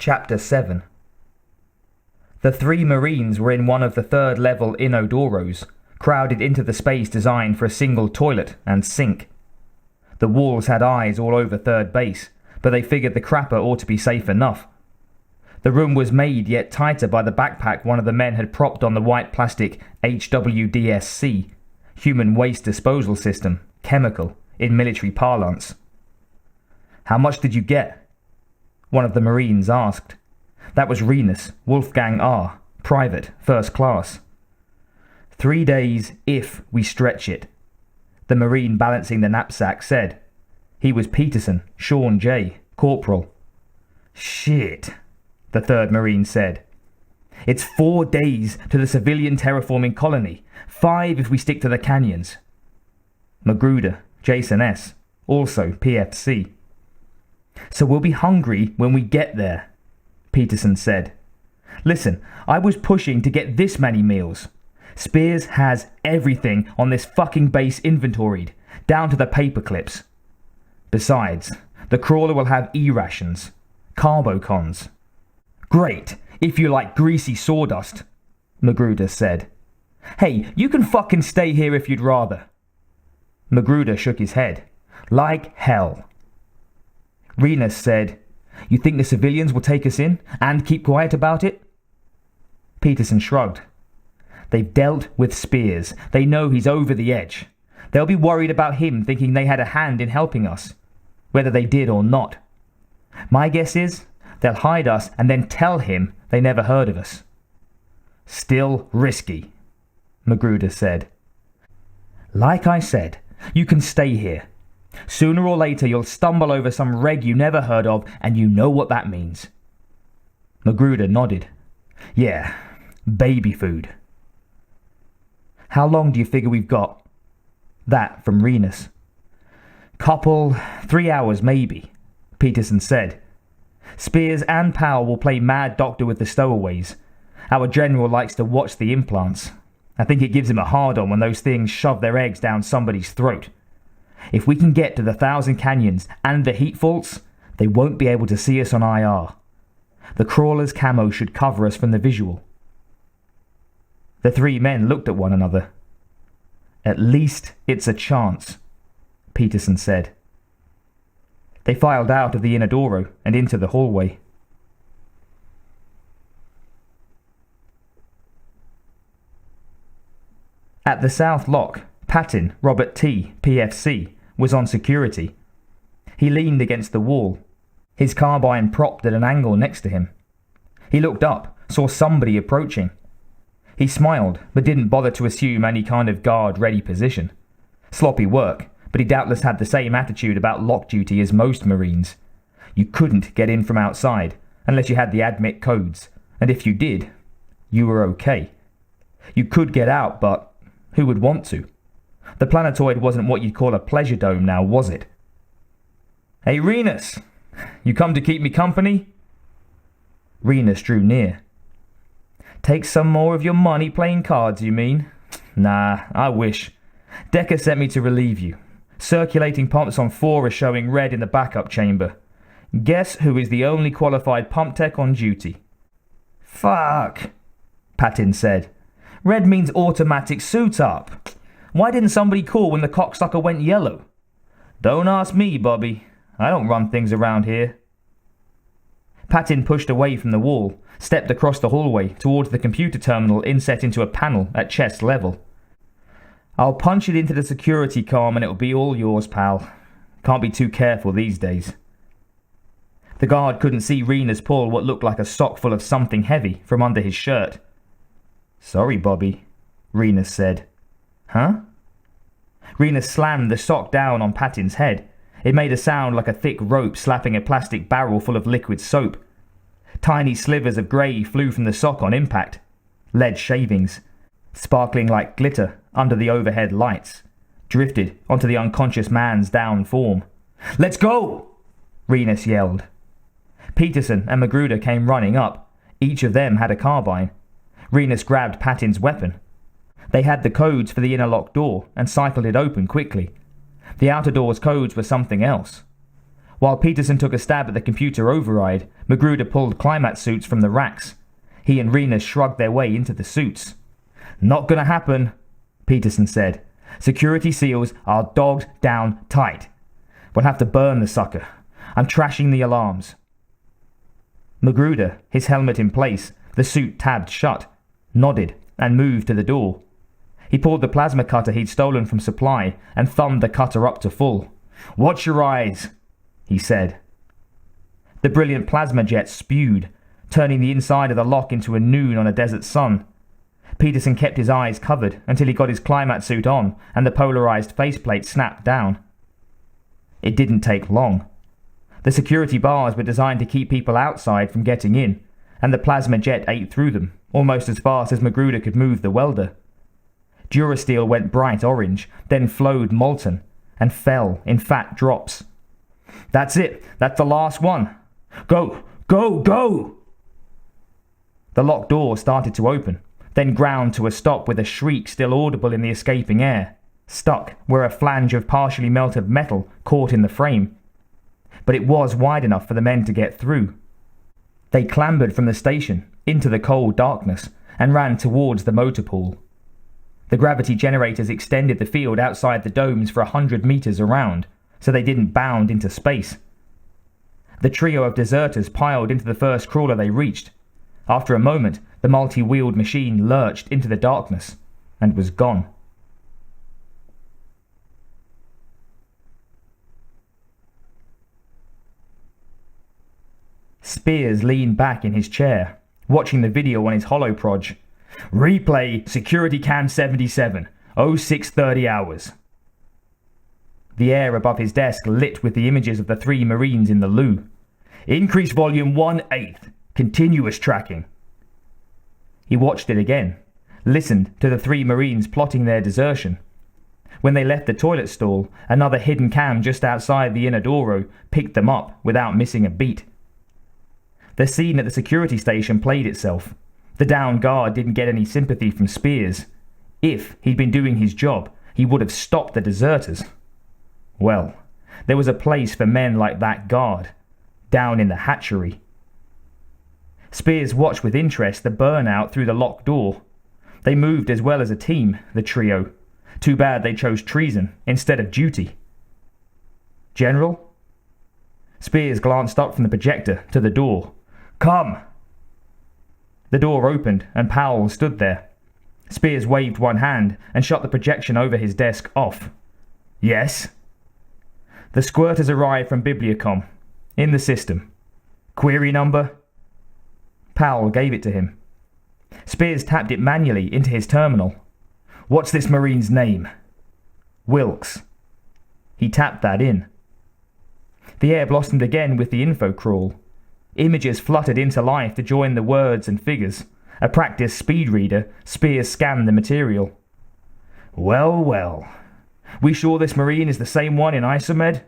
Chapter 7. The three Marines were in one of the third-level inodoros, crowded into the space designed for a single toilet and sink. The walls had eyes all over third base, but they figured the crapper ought to be safe enough. The room was made yet tighter by the backpack one of the men had propped on the white plastic HWDSC, Human Waste Disposal System, chemical, in military parlance. "How much did you get?" one of the Marines asked. That was Renus, Wolfgang R., private, first class. 3 days if we stretch it, the Marine balancing the knapsack said. He was Peterson, Sean J., corporal. "Shit," the third Marine said. "It's 4 days to the civilian terraforming colony, 5 if we stick to the canyons." Magruder, Jason S., also PFC. "So we'll be hungry when we get there," Peterson said. "Listen, I was pushing to get this many meals. Spears has everything on this fucking base inventoried, down to the paper clips. Besides, the crawler will have E-rations, carbocons." "Great, if you like greasy sawdust," Magruder said. "Hey, you can fucking stay here if you'd rather." Magruder shook his head. "Like hell." Renus said, "You think the civilians will take us in and keep quiet about it?" Peterson shrugged. "They've dealt with Spears. They know he's over the edge. They'll be worried about him thinking they had a hand in helping us, whether they did or not. My guess is they'll hide us and then tell him they never heard of us." "Still risky," Magruder said. "Like I said, you can stay here. Sooner or later you'll stumble over some reg you never heard of, and you know what that means." Magruder nodded. "Yeah, baby food." "How long do you figure we've got?" That from Renus. "Couple, 3 hours maybe," Peterson said. "Spears and Powell will play mad doctor with the stowaways. Our general likes to watch the implants. I think it gives him a hard-on when those things shove their eggs down somebody's throat. If we can get to the 1,000 Canyons and the heat faults, they won't be able to see us on IR. The crawler's camo should cover us from the visual." The three men looked at one another. "At least it's a chance," Peterson said. They filed out of the inodoro and into the hallway. At the South Lock, Patton, Robert T., PFC, was on security. He leaned against the wall, his carbine propped at an angle next to him. He looked up, saw somebody approaching. He smiled, but didn't bother to assume any kind of guard-ready position. Sloppy work, but he doubtless had the same attitude about lock duty as most Marines. You couldn't get in from outside, unless you had the admit codes, and if you did, you were okay. You could get out, but who would want to? The planetoid wasn't what you'd call a pleasure dome now, was it? "Hey, Renus, you come to keep me company?" Renus drew near. "Take some more of your money playing cards, you mean?" "Nah, I wish. Decker sent me to relieve you. Circulating pumps on 4 are showing red in the backup chamber. Guess who is the only qualified pump tech on duty?" "Fuck," Patton said. "Red means automatic suit up. Why didn't somebody call when the cocksucker went yellow?" "Don't ask me, Bobby. I don't run things around here." Patton pushed away from the wall, stepped across the hallway towards the computer terminal inset into a panel at chest level. "I'll punch it into the security comm and it'll be all yours, pal. Can't be too careful these days." The guard couldn't see Renus pull what looked like a sock full of something heavy from under his shirt. "Sorry, Bobby," Renus said. "Huh?" Renus slammed the sock down on Patton's head. It made a sound like a thick rope slapping a plastic barrel full of liquid soap. Tiny slivers of grey flew from the sock on impact. Lead shavings, sparkling like glitter under the overhead lights, drifted onto the unconscious man's down form. "Let's go!" Renus yelled. Peterson and Magruder came running up. Each of them had a carbine. Renus grabbed Patton's weapon. They had the codes for the inner lock door and cycled it open quickly. The outer door's codes were something else. While Peterson took a stab at the computer override, Magruder pulled climate suits from the racks. He and Rena shrugged their way into the suits. "Not gonna happen," Peterson said. "Security seals are dogged down tight. We'll have to burn the sucker. I'm trashing the alarms." Magruder, his helmet in place, the suit tabbed shut, nodded and moved to the door. He pulled the plasma cutter he'd stolen from Supply and thumbed the cutter up to full. "Watch your eyes," he said. The brilliant plasma jet spewed, turning the inside of the lock into a noon on a desert sun. Peterson kept his eyes covered until he got his climate suit on and the polarized faceplate snapped down. It didn't take long. The security bars were designed to keep people outside from getting in, and the plasma jet ate through them, almost as fast as Magruder could move the welder. Durasteel went bright orange, then flowed molten, and fell in fat drops. "That's it! That's the last one! Go! Go! Go!" The locked door started to open, then ground to a stop with a shriek still audible in the escaping air, stuck where a flange of partially melted metal caught in the frame. But it was wide enough for the men to get through. They clambered from the station into the cold darkness and ran towards the motor pool. The gravity generators extended the field outside the domes for 100 meters around, so they didn't bound into space. The trio of deserters piled into the first crawler they reached. After a moment, the multi-wheeled machine lurched into the darkness and was gone. Spears leaned back in his chair, watching the video on his holoproj. "Replay Security Cam 77, 0630 hours. The air above his desk lit with the images of the 3 Marines in the loo. "Increase volume 1/8, continuous tracking." He watched it again, listened to the 3 Marines plotting their desertion. When they left the toilet stall, another hidden cam just outside the Inodoro picked them up without missing a beat. The scene at the security station played itself. The downed guard didn't get any sympathy from Spears. If he'd been doing his job, he would have stopped the deserters. Well, there was a place for men like that guard, down in the hatchery. Spears watched with interest the burnout through the locked door. They moved as well as a team, the trio. Too bad they chose treason instead of duty. "General?" Spears glanced up from the projector to the door. "Come!" The door opened and Powell stood there. Spears waved one hand and shut the projection over his desk off. "Yes?" "The squirt has arrived from Bibliacom. In the system. Query number?" Powell gave it to him. Spears tapped it manually into his terminal. "What's this Marine's name?" "Wilkes." He tapped that in. The air blossomed again with the info crawl. Images fluttered into life to join the words and figures. A practiced speed reader, Spears scanned the material. "Well, well. We sure this Marine is the same one in Isomed?"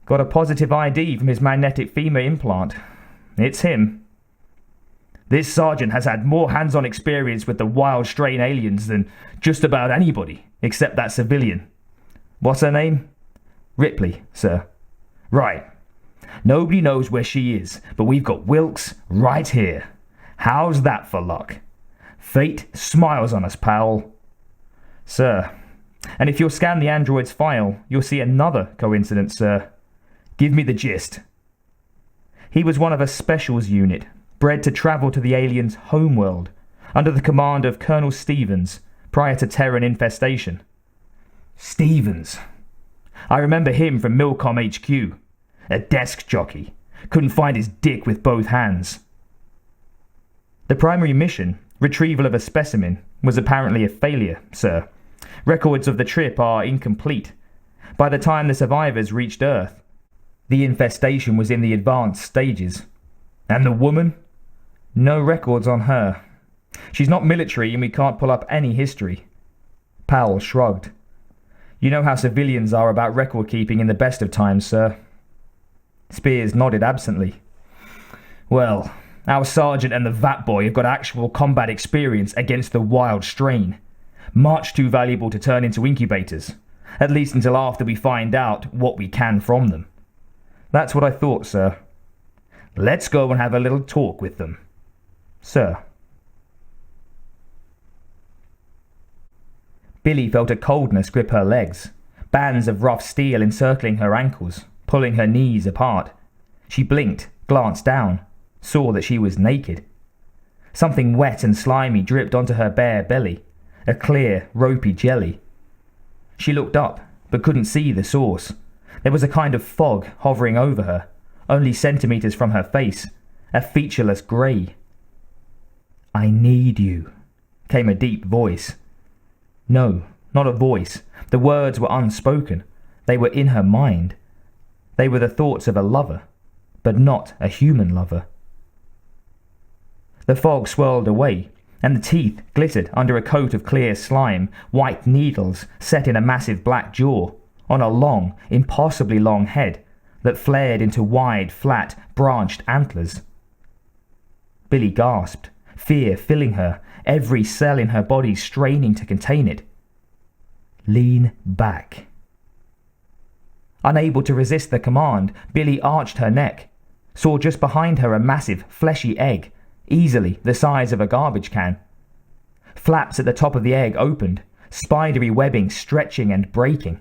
"Got a positive ID from his magnetic femur implant. It's him." "This sergeant has had more hands-on experience with the wild strain aliens than just about anybody, except that civilian. What's her name?" "Ripley, sir." "Right. Nobody knows where she is, but we've got Wilkes right here. How's that for luck? Fate smiles on us, Powell." "Sir. And if you'll scan the android's file, you'll see another coincidence, sir." "Give me the gist." He was one of a specials unit, bred to travel to the aliens' homeworld, under the command of Colonel Stevens, prior to Terran infestation. Stevens. I remember him from Milcom HQ. A desk jockey. Couldn't find his dick with both hands. The primary mission, retrieval of a specimen, was apparently a failure, sir. Records of the trip are incomplete. By the time the survivors reached Earth, the infestation was in the advanced stages. And the woman? No records on her. She's not military and we can't pull up any history. Powell shrugged. You know how civilians are about record keeping in the best of times, sir. Spears nodded absently. Well, our sergeant and the VAT boy have got actual combat experience against the wild strain. Much too valuable to turn into incubators, at least until after we find out what we can from them. That's what I thought, sir. Let's go and have a little talk with them. Sir. Billy felt a coldness grip her legs, bands of rough steel encircling her ankles, pulling her knees apart. She blinked, glanced down, saw that she was naked. Something wet and slimy dripped onto her bare belly, a clear, ropey jelly. She looked up, but couldn't see the source. There was a kind of fog hovering over her, only centimetres from her face, a featureless grey. "I need you," came a deep voice. No, not a voice. The words were unspoken. They were in her mind. They were the thoughts of a lover, but not a human lover. The fog swirled away, and the teeth glittered under a coat of clear slime, white needles set in a massive black jaw, on a long, impossibly long head that flared into wide, flat, branched antlers. Billy gasped, fear filling her, every cell in her body straining to contain it. "Lean back." Unable to resist the command, Billy arched her neck, saw just behind her a massive, fleshy egg, easily the size of a garbage can. Flaps at the top of the egg opened, spidery webbing stretching and breaking.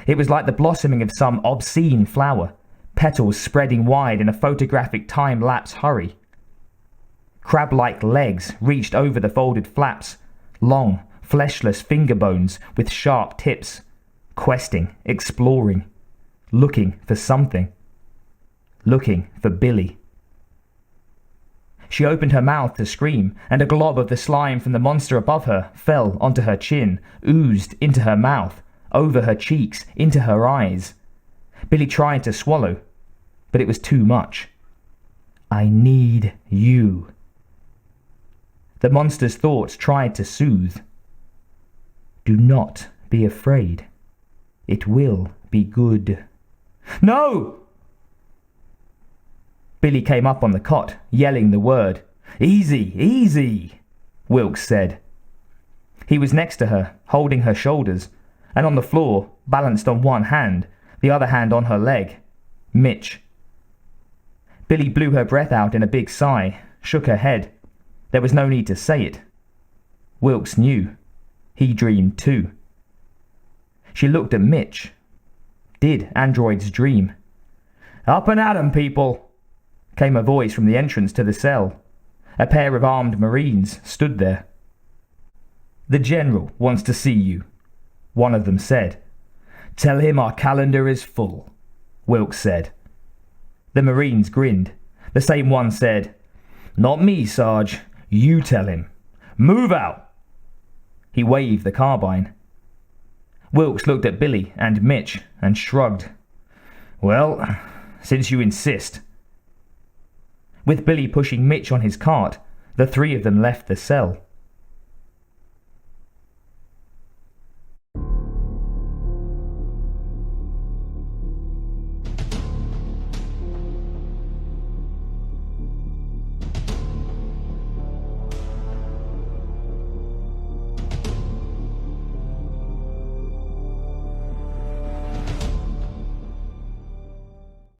It was like the blossoming of some obscene flower, petals spreading wide in a photographic time-lapse hurry. Crab-like legs reached over the folded flaps, long, fleshless finger bones with sharp tips, questing, exploring, looking for something. Looking for Billy. She opened her mouth to scream, and a glob of the slime from the monster above her fell onto her chin, oozed into her mouth, over her cheeks, into her eyes. Billy tried to swallow, but it was too much. "I need you." The monster's thoughts tried to soothe. "Do not be afraid. It will be good." "No!" Billy came up on the cot, yelling the word. "Easy, easy," Wilkes said. He was next to her, holding her shoulders, and on the floor, balanced on one hand, the other hand on her leg, Mitch. Billy blew her breath out in a big sigh, shook her head. There was no need to say it. Wilkes knew. He dreamed too. She looked at Mitch. Did androids dream? "Up and at 'em, people!" came a voice from the entrance to the cell. A pair of armed Marines stood there. "The General wants to see you," one of them said. "Tell him our calendar is full," Wilkes said. The Marines grinned. The same one said, "Not me, Sarge. You tell him. Move out!" He waved the carbine. Wilkes looked at Billy and Mitch and shrugged. "Well, since you insist." With Billy pushing Mitch on his cart, the three of them left the cell.